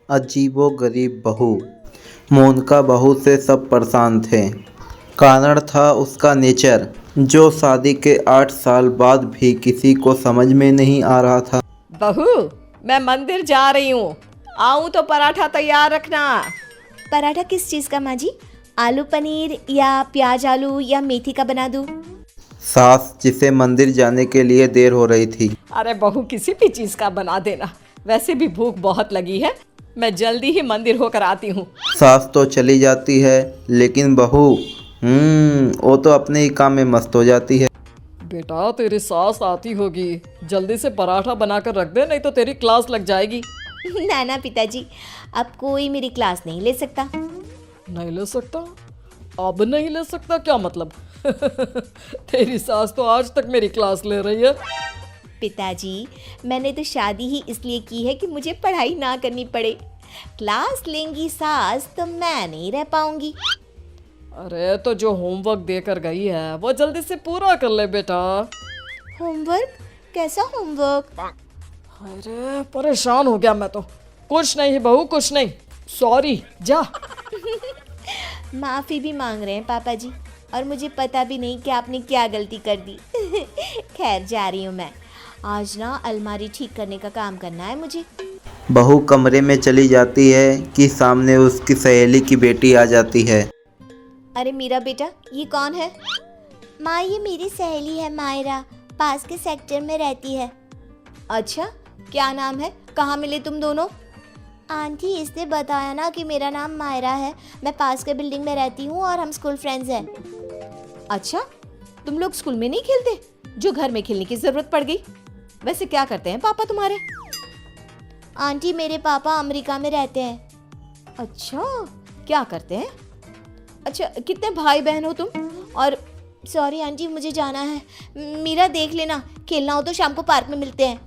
अजीबोगरीब बहू। मोनिका बहू से सब परेशान थे। कारण था उसका नेचर, जो शादी के 8 साल बाद भी किसी को समझ में नहीं आ रहा था। बहू, मैं मंदिर जा रही हूँ, आऊँ तो पराठा तैयार रखना। पराठा किस चीज़ का माँ जी? आलू पनीर या प्याज आलू या मेथी का बना दूँ? सास, जिसे मंदिर जाने के लिए देर हो रही थी। अरे बहू, किसी भी चीज़ का बना देना, वैसे भी भूख बहुत लगी है, मैं जल्दी ही मंदिर होकर आती हूँ। सास तो चली जाती है, लेकिन बहू वो तो अपने ही काम में मस्त हो जाती है। बेटा, तेरी सास आती होगी, जल्दी से पराठा बनाकर रख दे, नहीं तो तेरी क्लास लग जाएगी। ना ना पिताजी, अब कोई मेरी क्लास नहीं ले सकता। नहीं ले सकता? अब नहीं ले सकता क्या मतलब? तेरी सास तो आज तक मेरी क्लास ले रही है। पिताजी, मैंने तो शादी ही इसलिए की है कि मुझे पढ़ाई ना करनी पड़े। क्लास लेंगी सास तो मैं नहीं रह पाऊंगी। अरे तो जो होमवर्क देकर गई है वो जल्दी से पूरा कर ले बेटा। होमवर्क? कैसा होमवर्क? अरे परेशान हो गया मैं तो। कुछ नहीं बहू, कुछ नहीं, सॉरी, जा। माफ़ी भी मांग रहे हैं पापा जी, और मुझे पता भी नहीं कि आपने क्या गलती कर दी। खैर, जा रही हूँ मैं। आज ना अलमारी ठीक करने का काम करना है मुझे। बहू कमरे में चली जाती है कि सामने उसकी सहेली की बेटी आ जाती है। अरे मेरा बेटा, ये कौन है? माँ, ये मेरी सहेली है मायरा, पास के सेक्टर में रहती है। अच्छा, क्या नाम है? कहाँ मिले तुम दोनों? आंटी, इसने बताया ना कि मेरा नाम मायरा है, मैं पास के बिल्डिंग में रहती हूँ और हम स्कूल फ्रेंड्स हैं। अच्छा, तुम लोग स्कूल में नहीं खेलते, जो घर में खेलने की ज़रूरत पड़ गई? वैसे क्या करते हैं पापा तुम्हारे? आंटी, मेरे पापा अमेरिका में रहते हैं। अच्छा, क्या करते हैं? अच्छा, कितने भाई बहन हो तुम? और सॉरी आंटी, मुझे जाना है। मीरा, देख लेना, खेलना हो तो शाम को पार्क में मिलते हैं।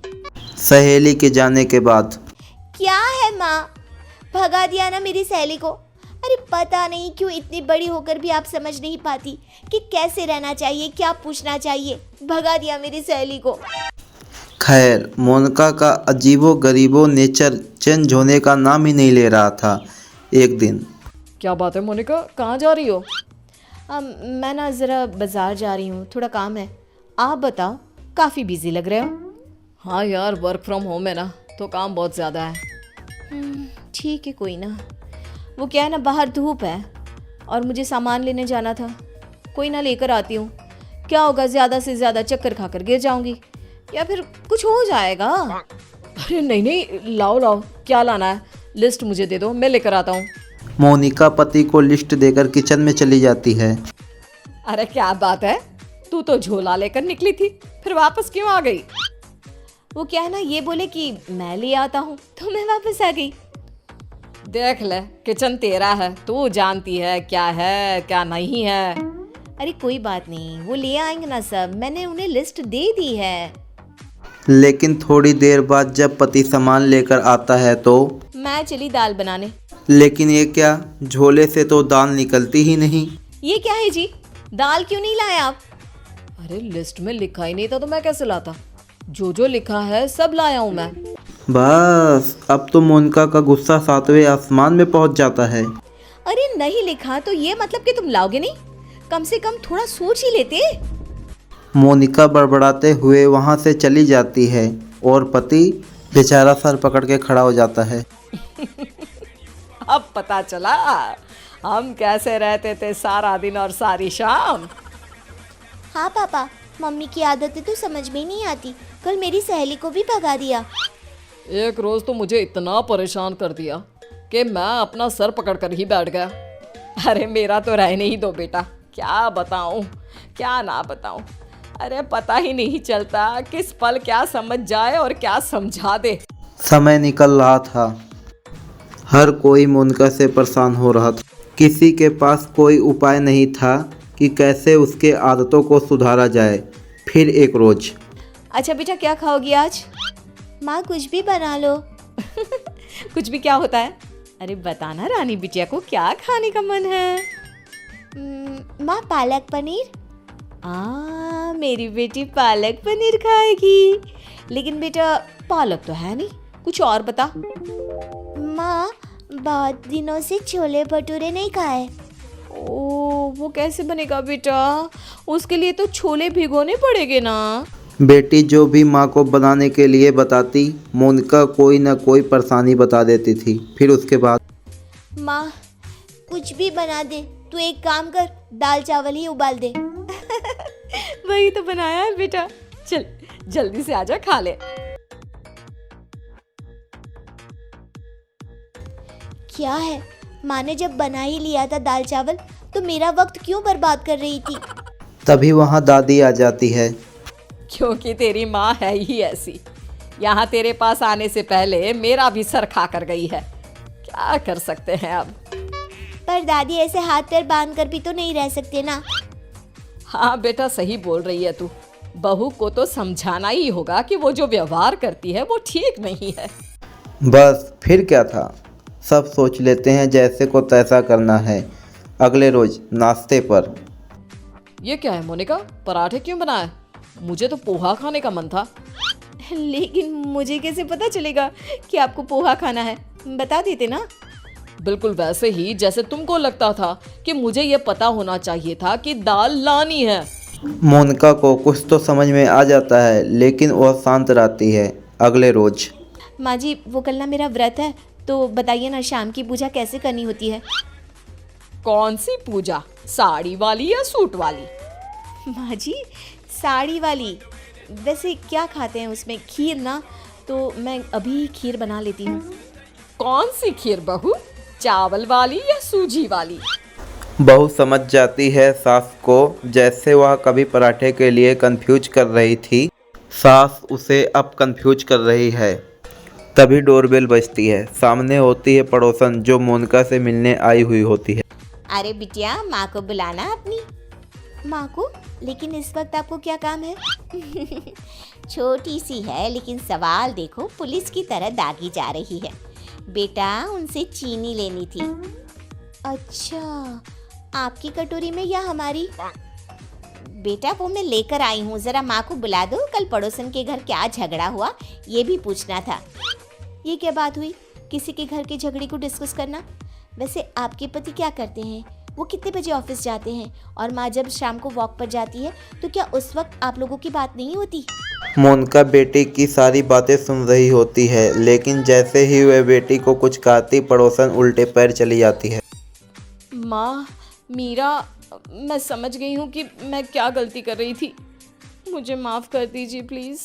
सहेली के जाने के बाद क्या है माँ, भगा दिया ना मेरी सहेली को। अरे पता नहीं क्यों इतनी बड़ी होकर भी आप समझ नहीं पाती कि कैसे रहना चाहिए, क्या पूछना चाहिए। भगा दिया मेरी सहेली को। खैर, मोनिका का अजीबो-गरीबो नेचर चेंज होने का नाम ही नहीं ले रहा था। एक दिन, क्या बात है मोनिका, कहाँ जा रही हो? मैं ना ज़रा बाज़ार जा रही हूँ, थोड़ा काम है। आप बताओ, काफ़ी बिजी लग रहे हो। हाँ यार, वर्क फ्रॉम होम है ना, तो काम बहुत ज़्यादा है। ठीक है, कोई ना। वो क्या है ना, बाहर धूप है और मुझे सामान लेने जाना था। कोई ना, लेकर आती हूँ। क्या होगा, ज़्यादा से ज़्यादा चक्कर खाकर गिर जाऊँगी या फिर कुछ हो जाएगा। अरे नहीं नहीं, लाओ लाओ, क्या लाना है? लिस्ट मुझे दे दो, मैं लेकर आता हूँ। मोनिका पति को लिस्ट देकर किचन में चली जाती है। अरे क्या बात है, तू तो झोला लेकर निकली थी, फिर वापस क्यों आ गई? वो क्या है ना, ये बोले कि मैं ले आता हूँ तो मैं वापस आ गई। देख ले, किचन तेरा है, तू जानती है क्या है क्या नहीं है। अरे कोई बात नहीं, वो ले आएंगे ना सब, मैंने उन्हें लिस्ट दे दी है। लेकिन थोड़ी देर बाद जब पति सामान लेकर आता है तो मैं चली दाल बनाने। लेकिन ये क्या, झोले से तो दाल निकलती ही नहीं। ये क्या है जी, दाल क्यों नहीं लाए आप? अरे लिस्ट में लिखा ही नहीं था तो मैं कैसे लाता? जो जो लिखा है सब लाया हूँ मैं। बस, अब तो मोनिका का गुस्सा 7वें आसमान में पहुंच जाता है। अरे नहीं लिखा तो ये मतलब कि तुम लाओगे नहीं? कम से कम थोड़ा सोच ही लेते। मोनिका बड़बड़ाते हुए वहां से चली जाती है और पति बेचारा सर पकड़ के खड़ा हो जाता है। अब पता चला हम कैसे रहते थे सारा दिन और सारी शाम। हाँ पापा, मम्मी की आदतें तो समझ में नहीं आती। कल मेरी सहेली को भी भगा दिया। एक रोज तो मुझे इतना परेशान कर दिया कि मैं अपना सर पकड़ कर ही बैठ गया। अरे मेरा तो रहने ही दो बेटा, क्या बताऊं क्या ना बताऊं। अरे पता ही नहीं चलता किस पल क्या समझ जाए और क्या समझा दे। समय निकल रहा था, हर कोई मोनिका से परेशान हो रहा था। किसी के पास कोई उपाय नहीं था कि कैसे उसके आदतों को सुधारा जाए। फिर एक रोज, अच्छा बेटा, क्या खाओगी आज? माँ, कुछ भी बना लो। कुछ भी क्या होता है? अरे बताना रानी बिटिया को क्या खाने का मन है। माँ, पालक पनीर। मेरी बेटी पालक पनीर खाएगी। लेकिन बेटा पालक तो है नहीं, कुछ और बता। माँ, बहुत दिनों से छोले भटूरे नहीं खाए। ओ, वो कैसे बनेगा बेटा? उसके लिए तो छोले भिगोने पड़ेंगे ना। बेटी जो भी माँ को बनाने के लिए बताती, मोनिका कोई ना कोई परेशानी बता देती थी। फिर उसके बाद माँ कुछ भी बना दे, तू एक काम कर, दाल चावल ही उबाल दे। वही तो बनाया है बेटा, चल जल्दी से आजा खा ले। क्या है, माँ ने जब बना ही लिया था दाल चावल तो मेरा वक्त क्यों बर्बाद कर रही थी? तभी वहाँ दादी आ जाती है। क्योंकि तेरी माँ है ही ऐसी। यहाँ तेरे पास आने से पहले मेरा भी सर खा कर गई है। क्या कर सकते हैं अब। पर दादी ऐसे हाथ पैर बांध कर भी तो नहीं रह सकते ना। हाँ बेटा, सही बोल रही है तू। बहू को तो समझाना ही होगा कि वो जो व्यवहार करती है वो ठीक नहीं है। बस फिर क्या था, सब सोच लेते हैं जैसे को तैसा करना है। अगले रोज नाश्ते पर ये क्या है मोनिका, पराठे क्यों बनाए? मुझे तो पोहा खाने का मन था। लेकिन मुझे कैसे पता चलेगा कि आपको पोहा खाना है? बता देते ना। बिल्कुल वैसे ही जैसे तुमको लगता था कि मुझे ये पता होना चाहिए था कि दाल लानी है। मोनिका को कुछ तो समझ में आ जाता है, लेकिन वह शांत रहती है। अगले रोज माँ जी, वो कल ना मेरा व्रत है, तो बताइए ना शाम की पूजा कैसे करनी होती है? कौन सी पूजा, साड़ी वाली या सूट वाली? माँ जी, साड़ी वाली। वैसे क्या खाते हैं उसमें? खीर ना, तो मैं अभी खीर बना लेती हूँ। कौन सी खीर बहू, चावल वाली या सूजी वाली? बहू समझ जाती है सास को, जैसे वह कभी पराठे के लिए कंफ्यूज कर रही थी, सास उसे अब कंफ्यूज कर रही है। तभी डोरबेल बजती है। सामने होती है पड़ोसन, जो मोनिका से मिलने आई हुई होती है। अरे बिटिया, माँ को बुलाना अपनी। माँ को? लेकिन इस वक्त आपको क्या काम है? छोटी सी है, लेकिन सवाल देखो पुलिस की तरह दागी जा रही है। बेटा, उनसे चीनी लेनी थी। अच्छा, आपकी कटोरी में या हमारी? बेटा, वो मैं लेकर आई हूँ, जरा माँ को बुला दो। कल पड़ोसन के घर क्या झगड़ा हुआ ये भी पूछना था। ये क्या बात हुई, किसी के घर के झगड़े को डिस्कस करना? वैसे आपके पति क्या करते हैं? वो कितने बजे ऑफिस जाते हैं? और माँ जब शाम को वॉक पर जाती है तो क्या उस वक्त आप लोगों की बात नहीं होती? मोनिका बेटी की सारी बातें सुन रही होती है, लेकिन जैसे ही वह बेटी को कुछ कहती, पड़ोसन उल्टे पैर चली जाती है। माँ, मीरा, मैं समझ गई हूँ कि मैं क्या गलती कर रही थी। मुझे माफ़ कर दीजिए प्लीज़।